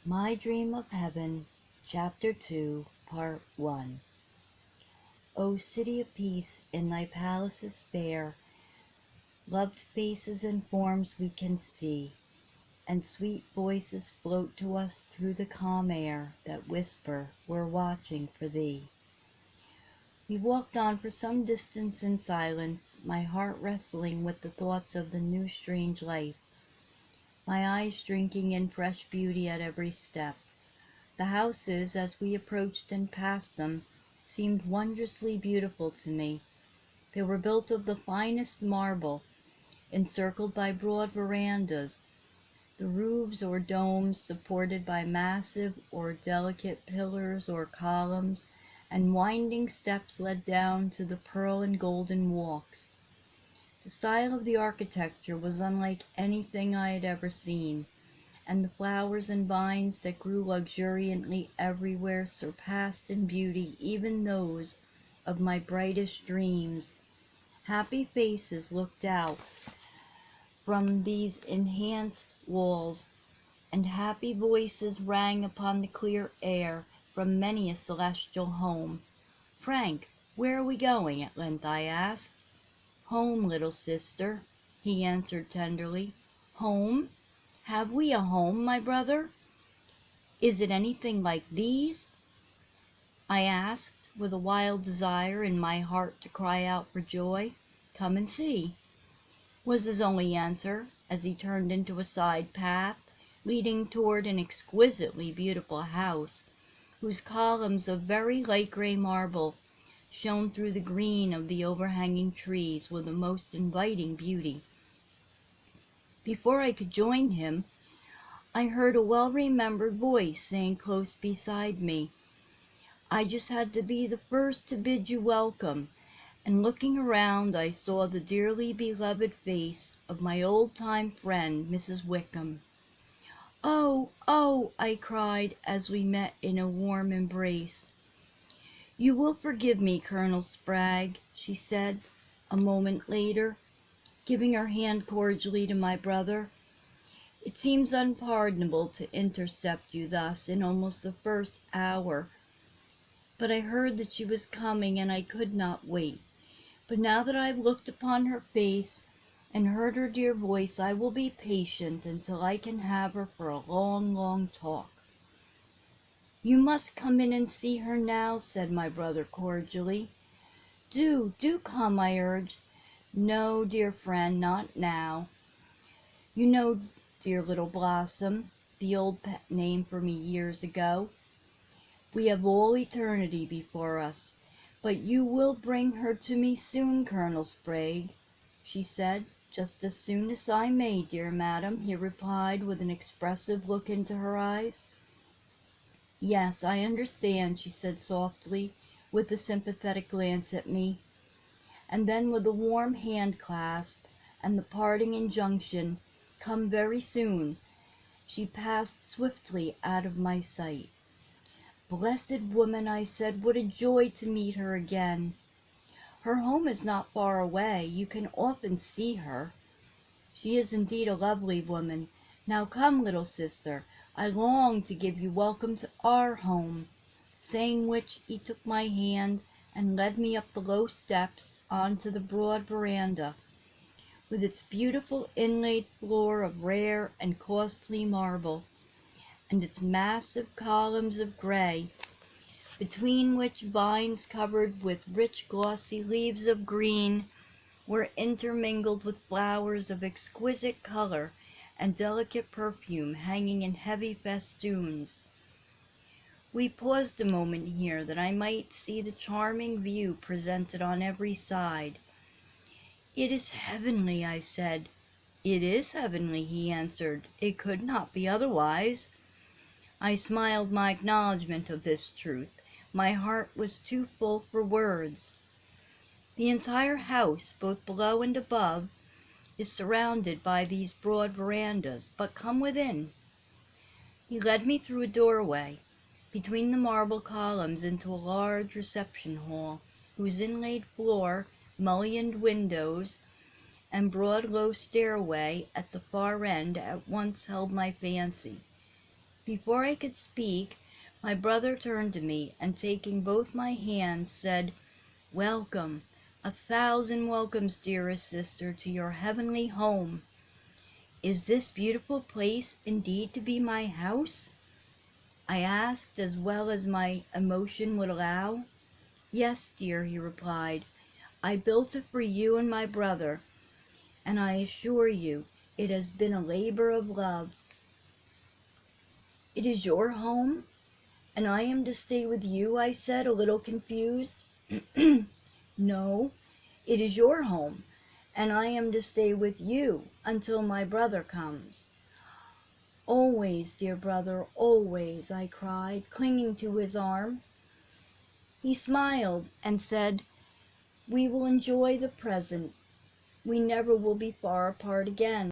My Dream of Heaven, Chapter 2, Part 1. O city of peace, in thy palaces fair, loved faces and forms we can see, and sweet voices float to us through the calm air that whisper, we're watching for thee. We walked on for some distance in silence, my heart wrestling with the thoughts of the new strange life, my eyes drinking in fresh beauty at every step. The houses, as we approached and passed them, seemed wondrously beautiful to me. They were built of the finest marble, encircled by broad verandas, the roofs or domes supported by massive or delicate pillars or columns, and winding steps led down to the pearl and golden walks. The style of the architecture was unlike anything I had ever seen, and the flowers and vines that grew luxuriantly everywhere surpassed in beauty even those of my brightest dreams. Happy faces looked out from these enhanced walls, and happy voices rang upon the clear air from many a celestial home. "Frank, where are we going?" at length I asked. "Home, little sister," he answered tenderly. "Home? Have we a home, my brother? Is it anything like these?" I asked, with a wild desire in my heart to cry out for joy. "Come and see," was his only answer, as he turned into a side path leading toward an exquisitely beautiful house, whose columns of very light gray marble shone through the green of the overhanging trees with a most inviting beauty. Before I could join him, I heard a well-remembered voice saying close beside me, "I just had to be the first to bid you welcome," and looking around I saw the dearly beloved face of my old-time friend, Mrs. Wickham. "Oh, oh!" I cried as we met in a warm embrace. "You will forgive me, Colonel Spragg," she said a moment later, giving her hand cordially to my brother. "It seems unpardonable to intercept you thus in almost the first hour, but I heard that she was coming and I could not wait. But now that I have looked upon her face and heard her dear voice, I will be patient until I can have her for a long, long talk." "You must come in and see her now," said my brother cordially. Do come," I urged. "No, dear friend, not now. You know, dear little Blossom, the old pet name for me years ago. We have all eternity before us. But you will bring her to me soon, Colonel Sprague," she said. "Just as soon as I may, dear madam," he replied with an expressive look into her eyes. "Yes, I understand," she said softly, with a sympathetic glance at me. And then with a warm hand clasp and the parting injunction, "Come very soon," she passed swiftly out of my sight. "Blessed woman," I said, "what a joy to meet her again. Her home is not far away. You can often see her. She is indeed a lovely woman. Now come, little sister, I long to give you welcome to our home," saying which he took my hand and led me up the low steps onto the broad veranda, with its beautiful inlaid floor of rare and costly marble, and its massive columns of gray, between which vines covered with rich glossy leaves of green were intermingled with flowers of exquisite color and delicate perfume hanging in heavy festoons. We paused a moment here that I might see the charming view presented on every side. "It is heavenly," I said. "It is heavenly," he answered. "It could not be otherwise." I smiled my acknowledgment of this truth. My heart was too full for words. The entire house, both below and above, is surrounded by these broad verandas. But come within. He led me through a doorway, between the marble columns, into a large reception hall, whose inlaid floor, mullioned windows, and broad low stairway at the far end at once held my fancy. Before I could speak, my brother turned to me and, taking both my hands, said, "Welcome, 1,000 welcomes, dearest sister, to your heavenly home. Is this beautiful place indeed to be my house?" I asked, as well as my emotion would allow. "Yes, dear," he replied. "I built it for you and my brother, and I assure you it has been a labor of love." "It is your home, and I am to stay with you?" I said, a little confused. "No, it is your home, and I am to stay with you until my brother comes." "Always, dear brother, always," I cried, clinging to his arm. He smiled and said, "We will enjoy the present. We never will be far apart again."